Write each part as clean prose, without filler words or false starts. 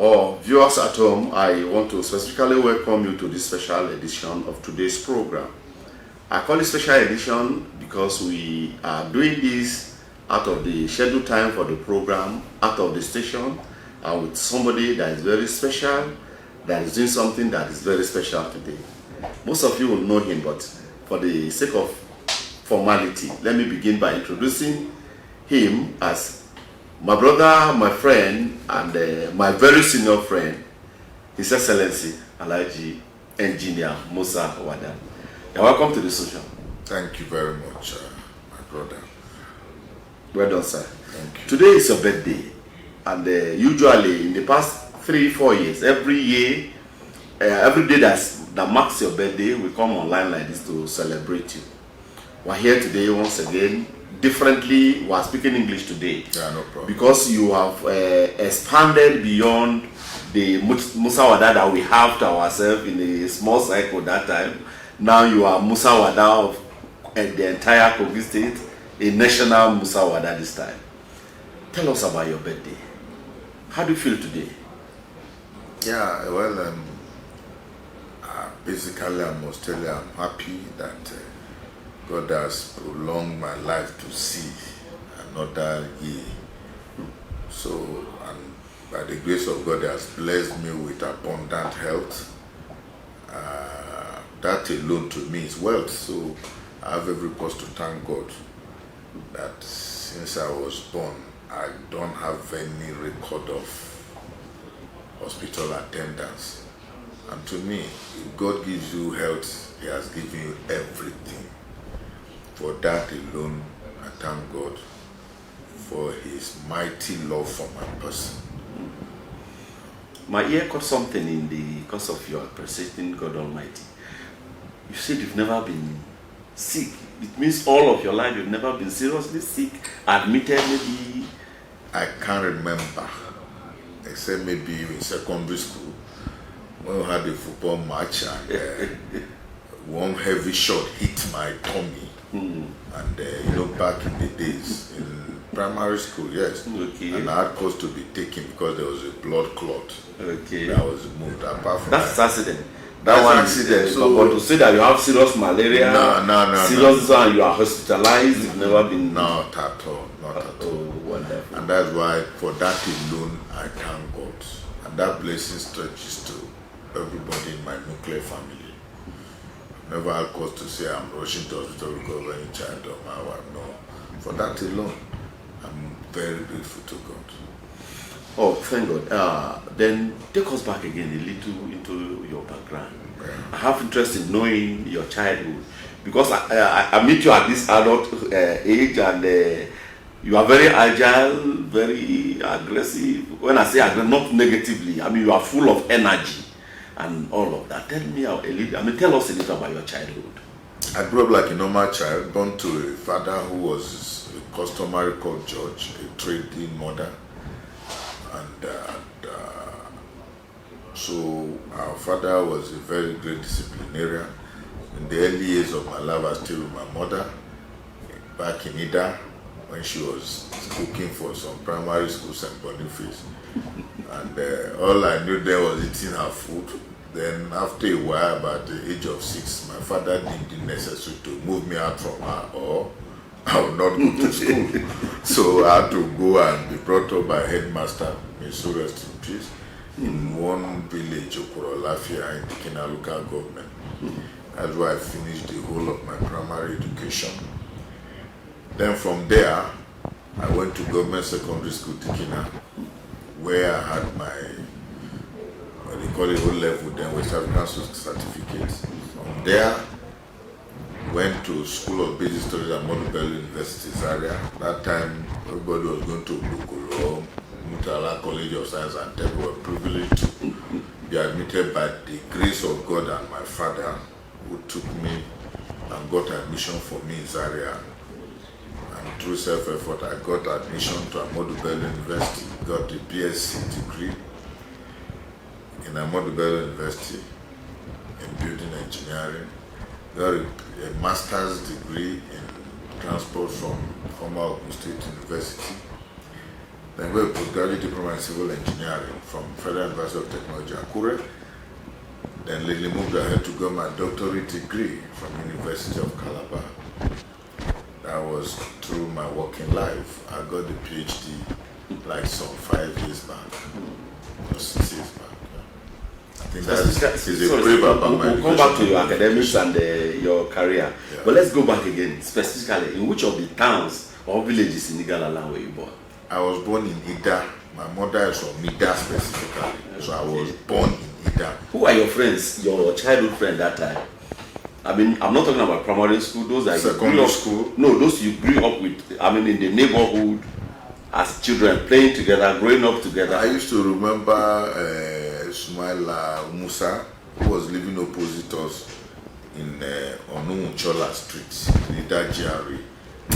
Or viewers at home, I want to specifically welcome you to this special edition of today's program. I call it special edition because we are doing this out of the scheduled time for the program, out of the station, and with somebody that is very special, that is doing something that is very special today. Most of you will know him, but for the sake of formality, let me begin by introducing him as my brother, my friend, and my very senior friend, His Excellency Alhaji Engineer Musa Wada. You're welcome to the social. Thank you very much, my brother. Well done, sir. Thank you. Today is your birthday, and usually in the past 3-4 years, every year, every day that marks your birthday, we come online like this to celebrate you. We're here today once again. Differently, we are speaking English today. Yeah, no problem. Because you have expanded beyond the Musa Wada that we have to ourselves in a small cycle that time. Now you are Musa Wada of the entire Kogi State, a national Musa Wada this time. Tell us about your birthday. How do you feel today? Yeah, well, basically I must tell you I'm happy that God has prolonged my life to see another year. So, and by the grace of God, He has blessed me with abundant health. That alone to me is wealth. So, I have every cause to thank God that since I was born, I don't have any record of hospital attendance. And to me, if God gives you health, He has given you everything. For that alone, I thank God for His mighty love for my person. My ear caught something in the course of your appreciating God Almighty. You said you've never been sick. It means all of your life you've never been seriously sick, admitted maybe. I can't remember, except maybe in secondary school when we had a football match and one heavy shot hit my tummy. And back in the days in primary school, yes, Okay. And I had cause to be taken because there was a blood clot. Okay. That was moved apart from That's that. accident. That's That one accident. is, So- but to say that you have serious malaria, No. serious and you are hospitalized, you've never been. Not at all, not at all. Oh, wonderful. And that's why for that alone I thank God. And that blessing stretches to everybody in my nuclear family. I've never had cause to say I'm rushing to hospital because of any child or my wife. No. For that alone, I'm very grateful to God. Oh, thank God. Then take us back again a little into your background. Yeah. I have interest in knowing your childhood because I meet you at this adult age, and you are very agile, very aggressive. When I say aggressive, not negatively, I mean you are full of energy and all of that. Tell me tell us a little about your childhood. I grew up like a normal child, born to a father who was a customary court judge, a trading mother. And so our father was a very great disciplinarian. In the early years of my life, I was still with my mother back in Ida when she was cooking for some primary school, St. Boniface. And all I knew then was eating her food. Then after a while, about the age of 6, my father deemed it necessary to move me out from her, or I would not go to school. So I had to go and be brought up by headmaster, may so rest in peace, in one village, Okorolafia, in the Kena local government. That's where I finished the whole of my primary education. Then from there, I went to government secondary school, Tikina, where I had my, what they call it, O-level, then West African certificate. From there, went to School of Basic Studies at Modubel University, Zaria. That time, everybody was going to Bukuro, Mutala College of Science and Tech. We were privileged to be admitted by the grace of God and my father, who took me and got admission for me in Zaria. And through self-effort, I got admission to Modubel University, got the BSc degree in Modubel University in building engineering. Got a master's degree in transport from former Ogun State University. Then got a postgraduate diploma in civil engineering from Federal University of Technology, Akure. Then lately moved ahead to get my doctorate degree from University of Calabar. That was through my working life. I got the PhD like some 5 years back, or 6 years back. Yeah. I think that is a brave about my We'll come back to your academics and your career. Yeah. But let's go back again, specifically, in which of the towns or villages in Igala were you born? I was born in Ida. My mother is from Ida specifically. So I was born in Ida. Who are your friends, your childhood friend that time? I mean, I'm not talking about primary school, those are Secondary school? No, those you grew up with, I mean, in the neighborhood as children, playing together, growing up together. I used to remember Engr Musa, who was living opposite us in Onuchola Street, Ida GRA.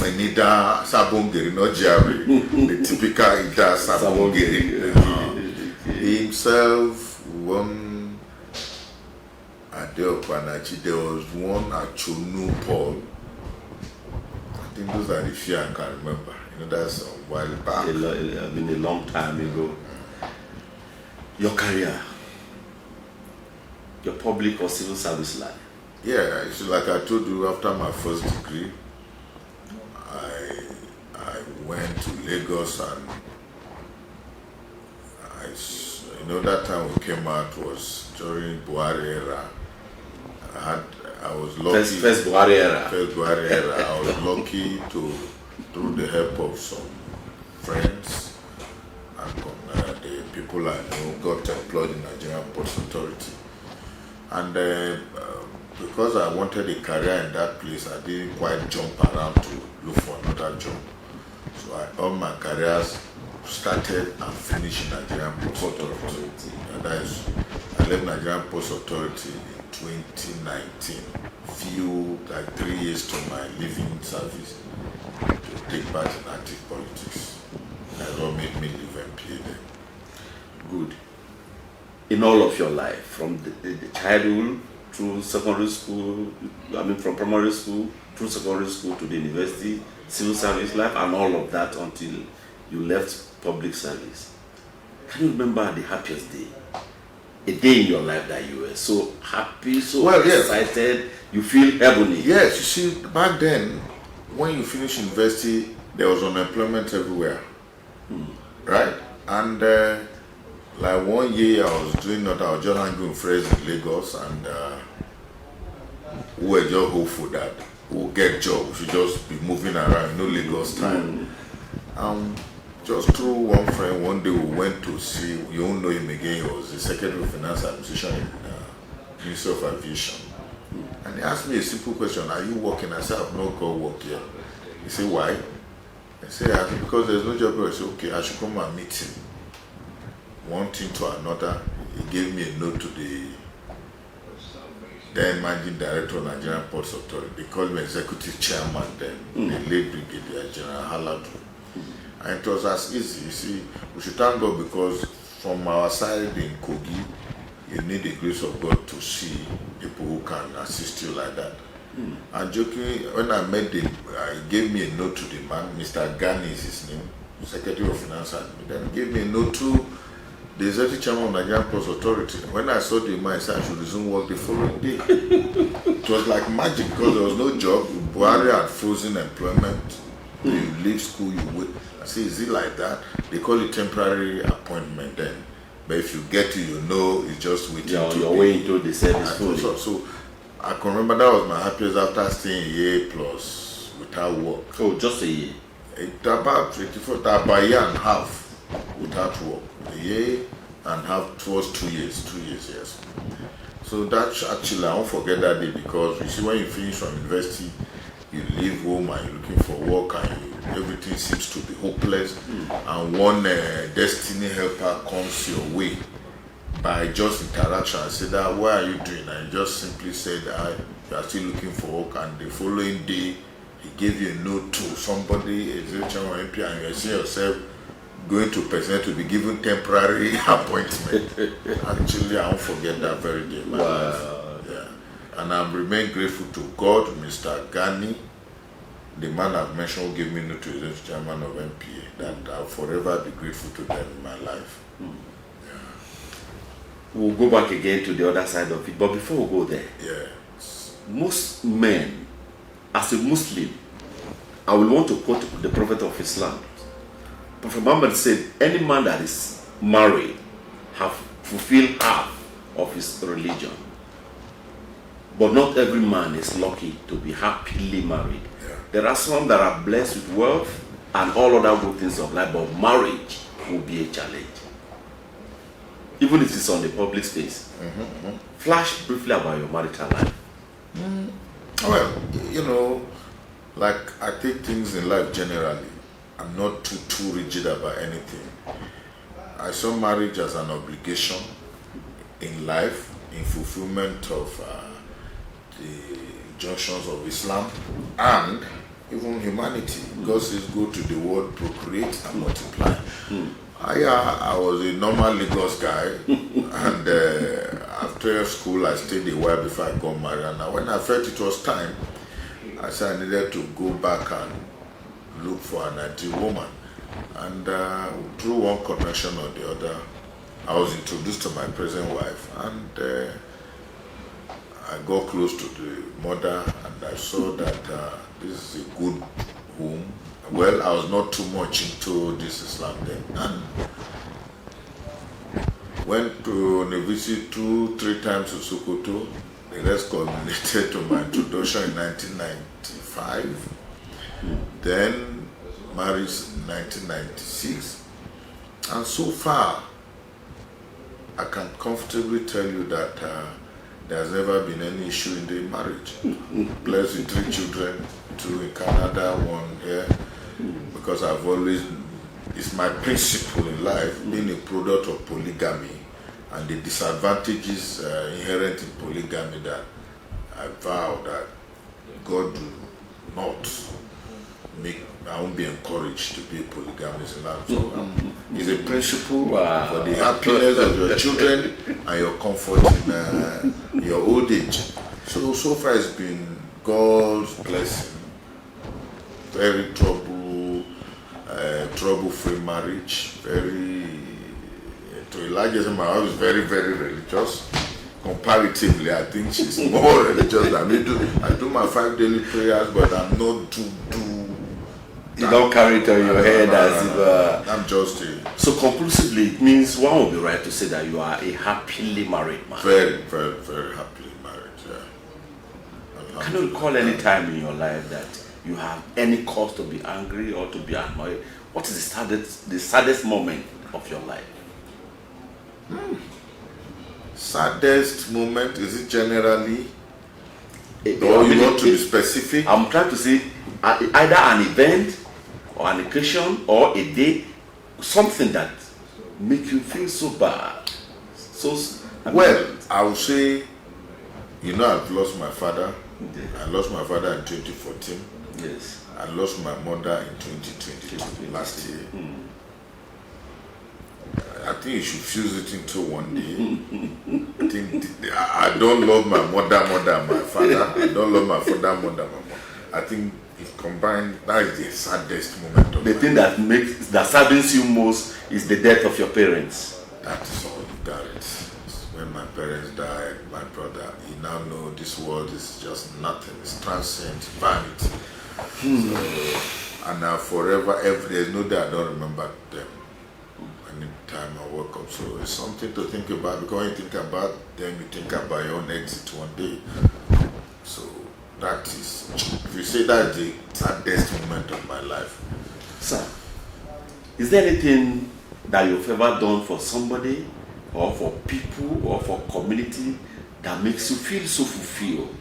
Ida Sabongeri, not GRA, the typical Ida Sabongeri. Himself, one Adeopanachi, there was one Achonu Paul. I think those are the few I can remember. You know, that's a while back. I mean, a long time ago. Your career, your public or civil service life? Yeah, it's like I told you, after my first degree, I went to Lagos, and that time we came out was during Buhari era. I was lucky. First Buhari era. First Buhari era. I was lucky to, through the help of some friends and the people I know, got employed in Nigerian Ports Authority. And because I wanted a career in that place, I didn't quite jump around to look for another job. So all my careers started and finished in Nigerian Ports Authority. And that is, I left Nigerian Ports Authority in 2019, like 3 years to my leaving service to take part in active politics. That's what made me leave MPA then. Good. In all of your life, from the childhood through secondary school, I mean from primary school through secondary school to the university, civil service life, and all of that until you left public service. Can you remember the happiest day? A day in your life that you were so happy, so excited, you feel heavenly. Yes, you see, back then, when you finish university, there was unemployment everywhere, right? And like 1 year I was doing that, I was just hanging with friends in Lagos, and we were just hopeful that we'll get jobs, we should just be moving around, no Lagos time. Just through one friend, one day we went to see, you won't know him again, he was the Secretary of Finance Administration in Ministry of Aviation. And he asked me a simple question, are you working? I said, I've not got work yet. He said, why? I said, because there's no job. I said, okay, I should come and meet him. One thing to another, he gave me a note to the then Managing Director of Nigerian Ports Authority. They called me Executive Chairman then, the late Brigadier General Haladu. And it was as easy. You see, we should thank God, because from our side in Kogi, you need the grace of God to see people who can assist you like that. And jokingly, when I met him, he gave me a note to the man, Mr. Gani is his name, Secretary of Finance, and then he gave me a note to the Executive Chairman of Nigerian Ports Authority. When I saw the man, I said I should resume work the following day. It was like magic, because there was no job. Buhari had frozen employment. You leave school, you wait. I say, is it like that? They call it temporary appointment then. But if you get it, you know it's just waiting. You're way into the service fully. So I can remember that was my happiest after staying a year plus without work. Oh, just a year? About a year and a half without work. A year and a half towards 2 years. 2 years, yes. So that's actually, I won't forget that day, because you see, when you finish from university, you leave home and you're looking for work, and everything seems to be hopeless, and one destiny helper comes your way by just interaction and say that, what are you doing? And you just simply said you are still looking for work, and the following day he gave you a note to somebody, a executive or MP, and you see yourself going to present to be given temporary appointment. Actually, I won't forget that very day in my life. Yeah. And I remain grateful to God, Mr. Gani, the man I've mentioned who gave me notice is chairman of MPA, that I'll forever be grateful to them in my life. We'll go back again to the other side of it, but before we go there, most men, as a Muslim, I will want to quote the Prophet of Islam. Prophet Muhammad said, any man that is married have fulfilled half of his religion. But not every man is lucky to be happily married. There are some that are blessed with wealth and all other good things of life, but marriage will be a challenge. Even if it's on the public space. Flash briefly about your marital life. Well, you know, like I take things in life generally. I'm not too rigid about anything. I saw marriage as an obligation in life, in fulfillment of the injunctions of Islam and even humanity. God says, go to the world, procreate and multiply. I was a normal Lagos guy, and after school I stayed a while before I got married. And when I felt it was time, I said I needed to go back and look for an ideal woman. And through one connection or the other, I was introduced to my present wife, and I got close to the mother, and I saw that this is a good home. Well, I was not too much into this Islam then, and went to a visit 2-3 times to Sokoto. The rest culminated to my introduction in 1995. Then married in 1996, and so far I can comfortably tell you that there's never been any issue in the marriage. Blessed with 3 children, 2 in Canada, 1 here, because I've always, it's my principle in life, being a product of polygamy and the disadvantages inherent in polygamy, that I vow that God do not make, I won't be encouraged to be a polygamist in life. So it's a principle for the happiness of your children and your comfort in your old age. So far it's been God's blessing. Very trouble-free marriage. Very, to a large extent, my wife is very, very religious. Comparatively, I think she's more religious than me. I do my 5 daily prayers, but I'm not too. You don't carry it on your head as if... I'm just So conclusively, it means one would be right to say that you are a happily married man. Very, very, very happily married, yeah. Can you recall any time in your life that you have any cause to be angry or to be annoyed? What is the saddest moment of your life? Saddest moment, is it generally? Or you want to be specific? I'm trying to say either an event or an occasion or a day, something that make you feel so bad. Well, I would say, you know, I've lost my father. I lost my father in 2014. Yes. I lost my mother in 2022, last year. I think you should fuse it into one day. I think I don't love my mother and my father. I don't love my father, mother, my mother. I think if combined, that is the saddest moment of the thing that saddens you most is the death of your parents. That is all you got it. When my parents died, my brother, you now know this world is just nothing. It's transient, vanity. So, and now forever, there's no day I don't remember them. Anytime I wake up, so it's something to think about, because when you think about them, you think about your own exit one day. So that is, if you say that is the saddest moment of my life. Sir, is there anything that you've ever done for somebody or for people or for community that makes you feel so fulfilled?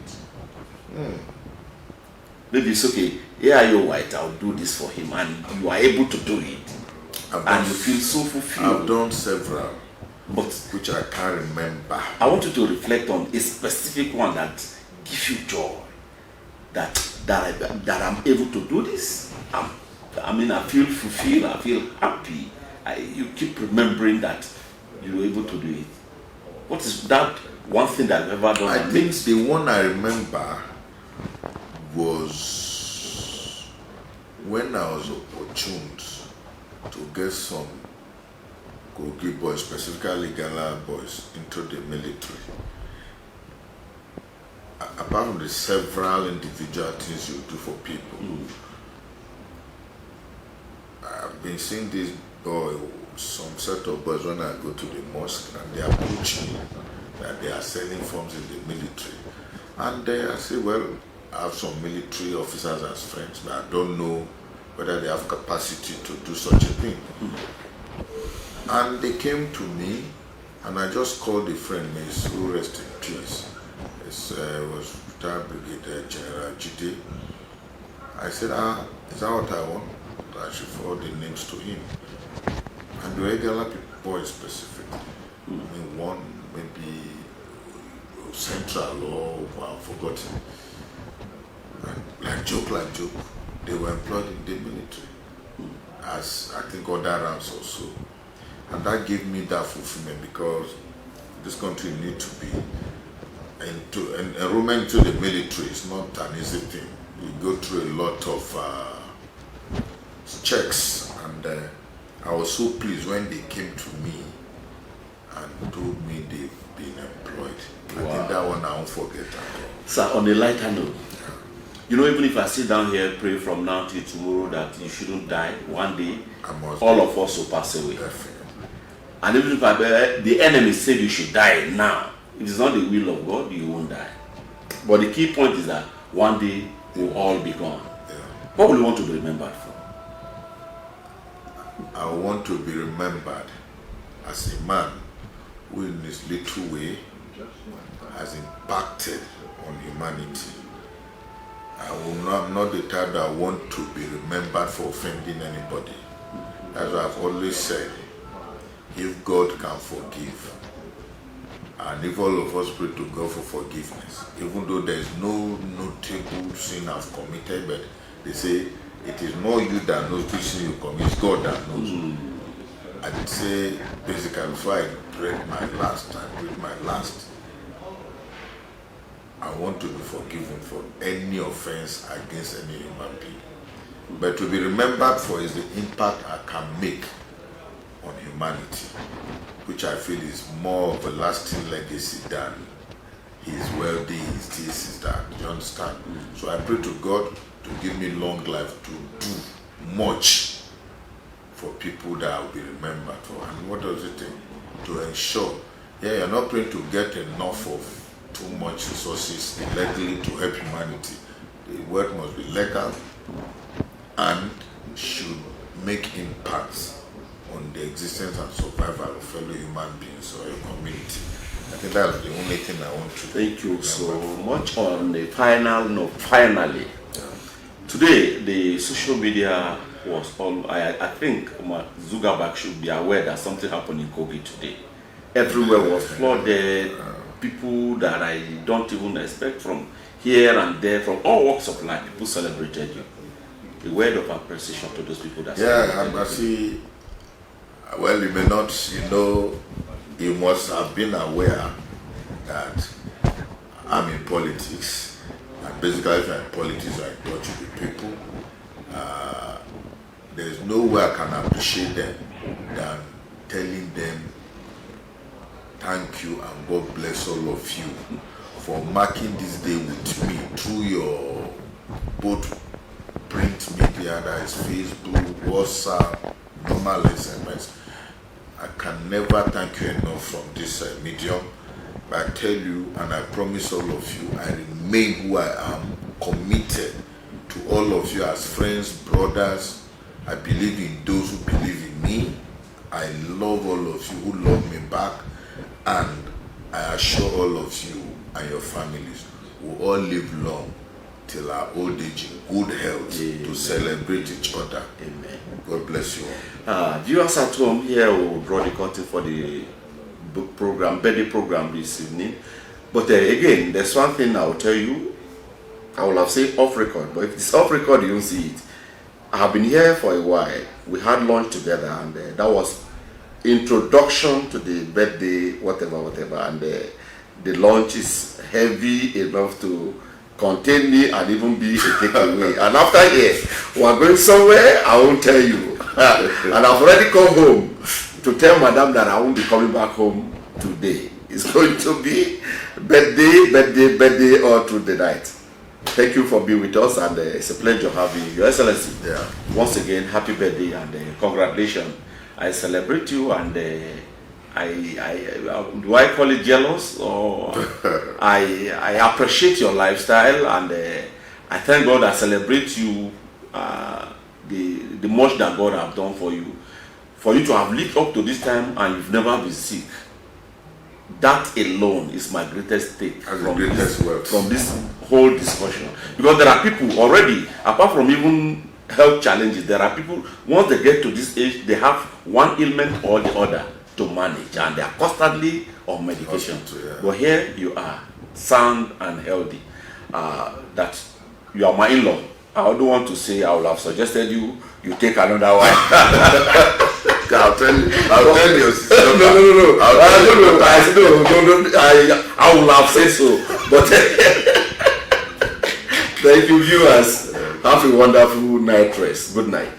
Maybe it's okay, here are you white, I'll do this for him, and you are able to do it. And you feel so fulfilled. I've done several, but which I can't remember. I want you to reflect on a specific one that gives you joy. That I'm able to do this. I feel fulfilled. I feel happy. You keep remembering that you were able to do it. What is that one thing that you've ever done? I think the one I remember was when I was opportuned to get some Kogi boys, specifically Gala boys, into the military, apart from the several individual things you do for people, I've been seeing this boy, some set of boys when I go to the mosque and they approach me that they are selling forms in the military. And I say, well, I have some military officers as friends, but I don't know whether they have capacity to do such a thing. And they came to me, and I just called a friend, may his soul rest in peace. It was retired Brigadier General GD. I said, is that what I want? I should forward the names to him. And the regular boys specifically. I mean, one maybe central or I've forgotten. And like joke, they were employed in the military as I think other ranks also. And that gave me that fulfillment, because this country needs to be enrollment into the military is not an easy thing. You go through a lot of checks, and I was so pleased when they came to me and told me they've been employed. Wow. I think that one I won't forget at all. Sir, on a lighter note, you know, even if I sit down here, pray from now till tomorrow that you shouldn't die, one day all of us will pass away. Definitely. And even if the enemy said you should die now, if it's not the will of God, you won't die. But the key point is that one day we'll all be gone. Yeah. What will you want to be remembered for? I want to be remembered as a man who in his little way has impacted on humanity. I'm not the type that want to be remembered for offending anybody. As I've always said, if God can forgive, and if all of us pray to God for forgiveness, even though there is no notable sin I've committed, but they say it is not you that knows which sin you commit, it's God that knows. I did say, basically, before I break my last, I want to be forgiven for any offense against any human being. But to be remembered for is the impact I can make on humanity, which I feel is more of a lasting legacy than his wealthy, his this, his that. Do you understand? So I pray to God to give me long life to do much for people that I will be remembered for. And what does it take? To ensure, you're not praying to get enough of too much resources legally to help humanity. The work must be legal and should make impacts on the existence and survival of fellow human beings or a community. I think that's the only thing I want to. Thank you so much. On the final note, finally, today the social media was all. I think Zuckerberg should be aware that something happened in Kogi today. Everywhere was flooded. People that I don't even expect from here and there, from all walks of life, people celebrated you. A word of appreciation to those people that celebrated I see. Well, you may not, you must have been aware that I'm in politics. And basically, if I'm in politics, I'm in touch with the people. There's no way I can appreciate them than telling them thank you and God bless all of you for marking this day with me through your both print media, that is Facebook, WhatsApp, normal SMS. I can never thank you enough from this medium. But I tell you, and I promise all of you, I remain who I am, committed to all of you as friends, brothers. I believe in those who believe in me. I love all of you who love me back. And I assure all of you and your families will all live long till our old age in good health. Amen. To celebrate each other. Amen. God bless you all. Viewers at home, here we will draw the curtain for the book program, birthday program this evening. But again, there's one thing I will tell you. I will have said off record, but if it's off record, you don't see it. I have been here for a while. We had lunch together, and that was introduction to the birthday, whatever, and the lunch is heavy enough to contain me and even be a takeaway. And after here, we are going somewhere, I won't tell you. And I've already come home to tell Madam that I won't be coming back home today. It's going to be birthday all through the night. Thank you for being with us, and it's a pleasure having you. Your Excellency. Yeah. Once again, happy birthday and congratulations. I celebrate you, and do I call it jealous, or I appreciate your lifestyle, and I thank God. I celebrate you, the much that God have done for you to have lived up to this time and you've never been sick. That alone is my greatest take from this whole discussion, because there are people already, apart from even health challenges, there are people, once they get to this age, they have one ailment or the other to manage, and they are constantly on medication. But here you are, sound and healthy. That you are my in-law. I don't want to say I would have suggested you take another wife. I'll tell you. No. I will have said so. But thank you, viewers. Have a wonderful night rest. Good night.